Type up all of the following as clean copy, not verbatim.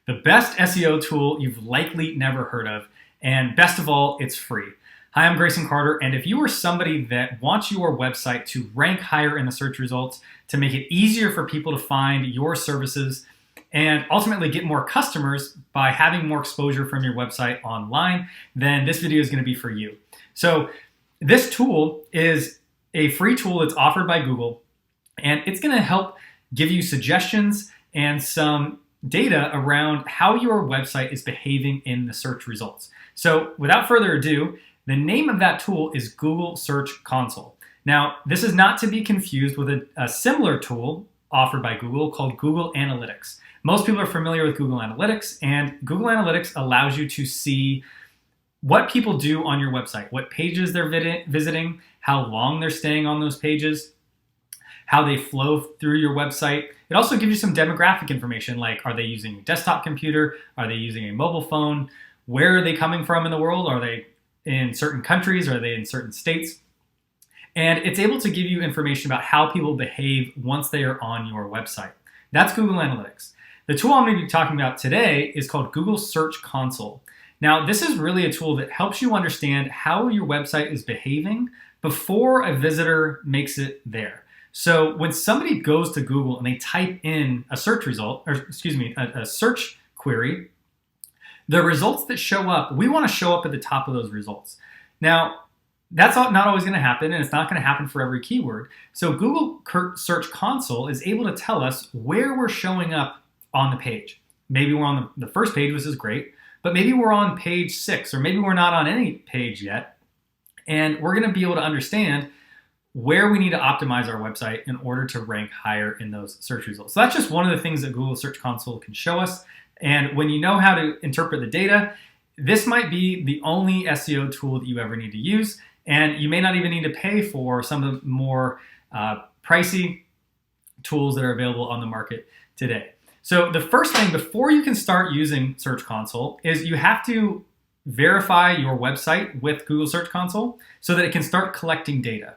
the best SEO tool you've likely never heard of, and best of all, it's free. Hi, I'm Grayson Carter, and if you are somebody that wants your website to rank higher in the search results, to make it easier for people to find your services, and ultimately get more customers by having more exposure from your website online, then this video is going to be for you. So this tool is a free tool that's offered by Google, and it's going to help give you suggestions and some data around how your website is behaving in the search results. So without further ado, the name of that tool is Google Search Console. Now, this is not to be confused with a similar tool offered by Google called Google Analytics. Most people are familiar with Google Analytics, and Google Analytics allows you to see what people do on your website, what pages they're visiting, how long they're staying on those pages, how they flow through your website. It also gives you some demographic information, like are they using a desktop computer? Are they using a mobile phone? Where are they coming from in the world? Are they in certain countries? Are they in certain states? And it's able to give you information about how people behave once they are on your website. That's Google Analytics. The tool I'm going to be talking about today is called Google Search Console. Now, this is really a tool that helps you understand how your website is behaving before a visitor makes it there. So when somebody goes to Google and they type in a search result, or excuse me, a search query, the results that show up, we want to show up at the top of those results. Now, that's not always going to happen, and it's not going to happen for every keyword. So Google Search Console is able to tell us where we're showing up on the page. Maybe we're on the first page, which is great, but maybe we're on page 6, or maybe we're not on any page yet, and we're going to be able to understand where we need to optimize our website in order to rank higher in those search results. So that's just one of the things that Google Search Console can show us. And when you know how to interpret the data, this might be the only SEO tool that you ever need to use. And you may not even need to pay for some of the more pricey tools that are available on the market today. So the first thing before you can start using Search Console is you have to verify your website with Google Search Console so that it can start collecting data.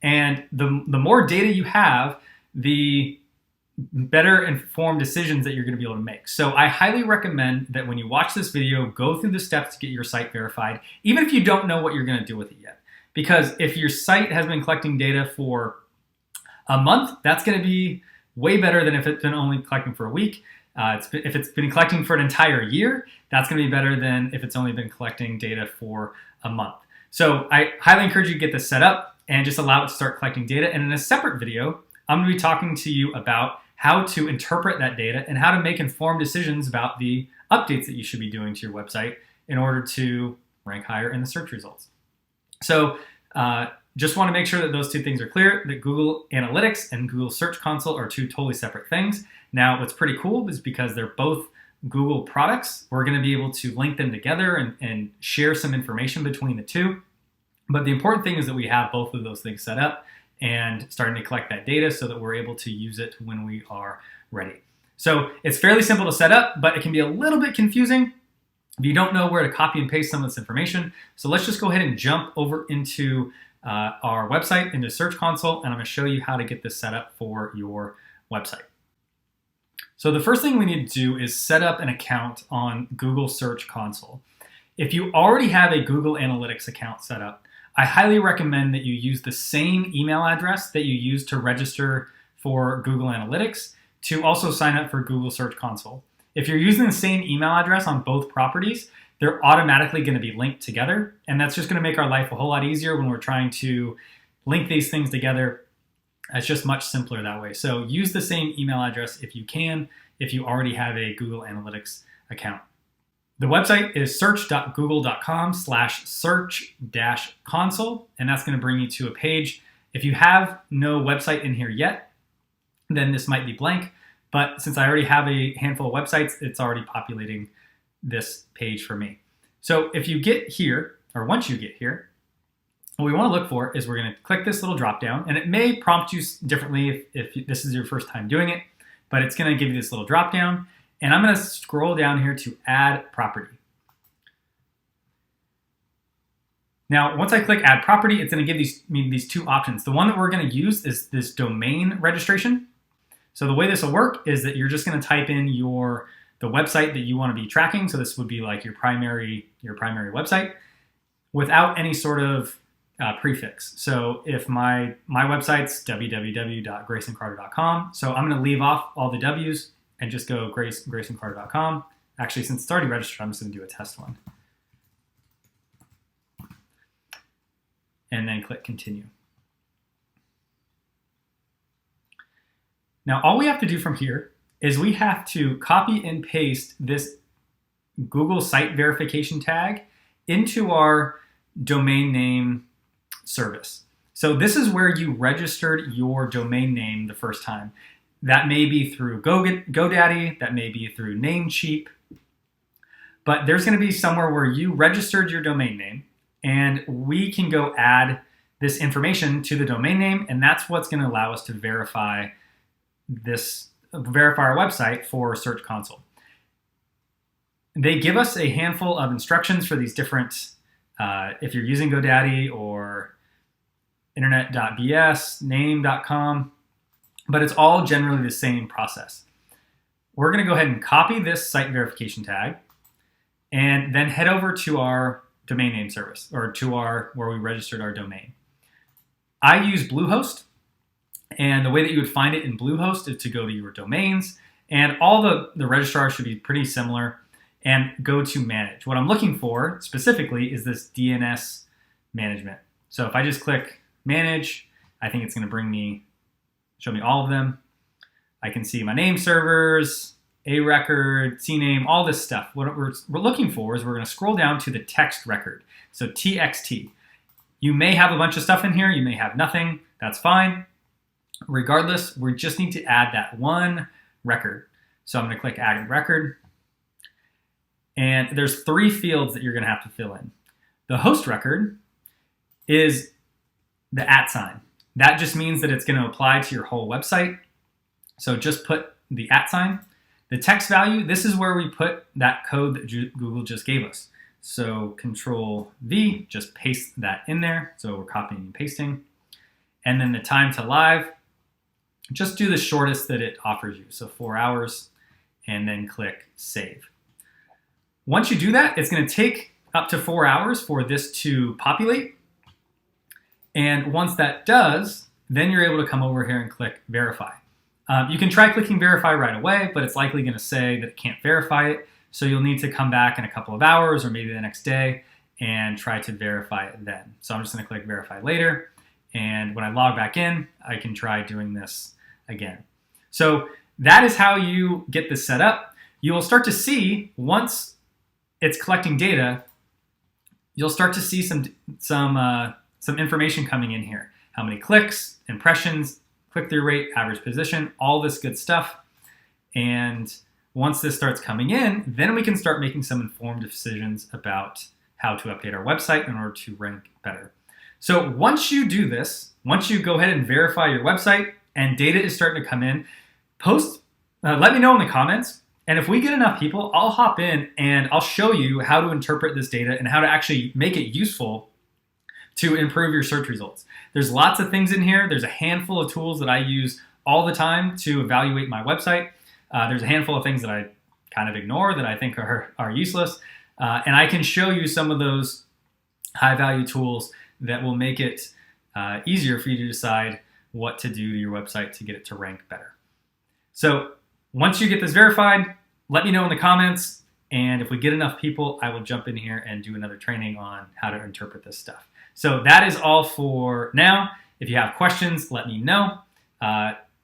And the more data you have, the better informed decisions that you're going to be able to make. So I highly recommend that when you watch this video, go through the steps to get your site verified, even if you don't know what you're going to do with it yet. Because if your site has been collecting data for a month, that's going to be way better than if it's been only collecting for a week. If it's been collecting for an entire year, that's going to be better than if it's only been collecting data for a month. So I highly encourage you to get this set up and just allow it to start collecting data. And in a separate video, I'm going to be talking to you about how to interpret that data and how to make informed decisions about the updates that you should be doing to your website in order to rank higher in the search results. So just want to make sure that those two things are clear, that Google Analytics and Google Search Console are two totally separate things. Now, what's pretty cool is because they're both Google products, we're going to be able to link them together and share some information between the two. But the important thing is that we have both of those things set up and starting to collect that data so that we're able to use it when we are ready. So it's fairly simple to set up, but it can be a little bit confusing if you don't know where to copy and paste some of this information. So let's just go ahead and jump over into our website, into Search Console, and I'm going to show you how to get this set up for your website. So the first thing we need to do is set up an account on Google Search Console. If you already have a Google Analytics account set up, I highly recommend that you use the same email address that you use to register for Google Analytics to also sign up for Google Search Console. If you're using the same email address on both properties, they're automatically going to be linked together, and that's just going to make our life a whole lot easier when we're trying to link these things together. It's just much simpler that way. So use the same email address if you can, if you already have a Google Analytics account. The website is search.google.com/search-console, and that's going to bring you to a page. If you have no website in here yet, then this might be blank, but since I already have a handful of websites, it's already populating this page for me. So if you get here, or once you get here, what we want to look for is we're going to click this little drop down, and it may prompt you differently if this is your first time doing it, but it's going to give you this little drop down. And I'm going to scroll down here to add property. Now, once I click add property, it's going to give me these two options. The one that we're going to use is this domain registration. So the way this will work is that you're just going to type in your the website that you want to be tracking. So this would be like your primary website without any sort of prefix. So if my website's www.graysoncarter.com, so I'm going to leave off all the W's and just go graysoncarter.com. Actually, since it's already registered, I'm just going to do a test one. And then click continue. Now, all we have to do from here is we have to copy and paste this Google site verification tag into our domain name service. So this is where you registered your domain name the first time. That may be through GoDaddy, that may be through Namecheap, but there's going to be somewhere where you registered your domain name, and we can go add this information to the domain name, and that's what's going to allow us to verify our website for Search Console. They give us a handful of instructions for these different, if you're using GoDaddy or internet.bs, name.com, but it's all generally the same process. We're going to go ahead and copy this site verification tag and then head over to our domain name service, or to where we registered our domain. I use Bluehost, and the way that you would find it in Bluehost is to go to your domains, and all the registrars should be pretty similar, and go to manage. What I'm looking for specifically is this DNS management. So if I just click manage, I think it's going to show me all of them. I can see my name servers, a record, CNAME, all this stuff. What we're looking for is we're going to scroll down to the text record. So TXT. You may have a bunch of stuff in here. You may have nothing. That's fine. Regardless, we just need to add that one record. So I'm going to click add record. And there's 3 fields that you're going to have to fill in. The host record is the @. That just means that it's going to apply to your whole website. So just put the @. The text value, this is where we put that code that Google just gave us. So Control V, just paste that in there. So we're copying and pasting. And then the time to live, just do the shortest that it offers you. So 4 hours, and then click save. Once you do that, it's going to take up to 4 hours for this to populate. And once that does, then you're able to come over here and click verify. You can try clicking verify right away, but it's likely going to say that it can't verify it. So you'll need to come back in a couple of hours or maybe the next day and try to verify it then. So I'm just going to click verify later. And when I log back in, I can try doing this again. So that is how you get this set up. You will start to see, once it's collecting data, you'll start to see some information coming in here. How many clicks, impressions, click-through rate, average position, all this good stuff. And once this starts coming in, then we can start making some informed decisions about how to update our website in order to rank better. So once you do this, once you go ahead and verify your website and data is starting to come in, let me know in the comments. And if we get enough people, I'll hop in and I'll show you how to interpret this data and how to actually make it useful to improve your search results. There's lots of things in here. There's a handful of tools that I use all the time to evaluate my website. There's a handful of things that I kind of ignore that I think are useless. And I can show you some of those high-value tools that will make it easier for you to decide what to do to your website to get it to rank better. So once you get this verified, let me know in the comments. And if we get enough people, I will jump in here and do another training on how to interpret this stuff. So that is all for now. If you have questions, let me know.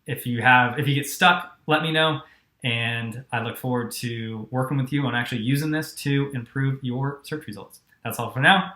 If you get stuck, let me know. And I look forward to working with you on actually using this to improve your search results. That's all for now.